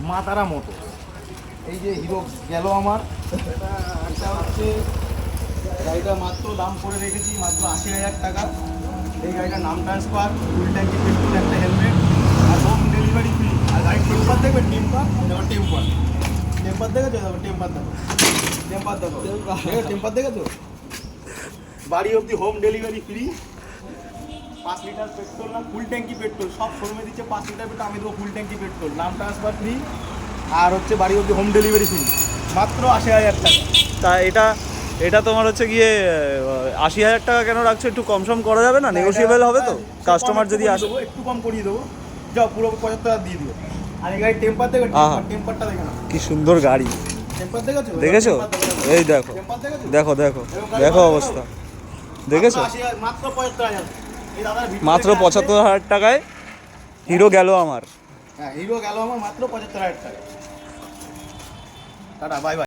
মা তারা মোটর। এই যে হিরো গেল আমার, এটা হচ্ছে গাড়িটা মাত্র দাম করে রেখেছি মাত্র 80,000 টাকা। এই গাড়িটার নাম ট্রান্সফার, ফুল ট্যাঙ্কি পেট্রোল, একটা হেলমেট আর হোম ডেলিভারি ফ্রি। আর গাড়ির টেম্পার দেখবে, টেম্পার দেখো, টেম্পার দেখেছো? দেখো টেম্পার, দেখো টেম্পার, দেখো টেম্পার দেখেছো? বাড়ি অবধি home delivery free. 5 litre petrol না ফুল ট্যাঙ্কি পেট্রোল, সব শোরুমে দিচ্ছে 5 লিটার পেট্রোল, আমি দেবো ফুল ট্যাঙ্কি পেট্রোল, নাম ট্রান্সফার ফ্রি। আর হচ্ছে বাড়ি অবধি হোম ডেলিভারি ফ্রি, মাত্র 80,000 টাকা। তা এটা এটা তোমার হচ্ছে গিয়ে 80,000 টাকা কেন রাখছো? একটু কম সম করা যাবে না? নেগোসিয়েবল হবে তো? কাস্টমার যদি আসে একটু কম করিয়ে দেবো, যাও পুরো 75,000 দিয়ে দিও। আর এই গাড়ি টেম্পার দেখো, টেম্পারটা দেখে না, কি সুন্দর গাড়ি, টেম্পার দেখেছো? দেখেছো? এই দেখো টেম্পার দেখেছো? দেখো দেখো দেখো অবস্থা দেখেছো? মাত্র 75,000। এই দাদার মাত্র 75,000 টাকায় হিরো গেল আমার। হ্যাঁ, হিরো গেল আমার মাত্র 75,000 টাকা। Tata, bye bye.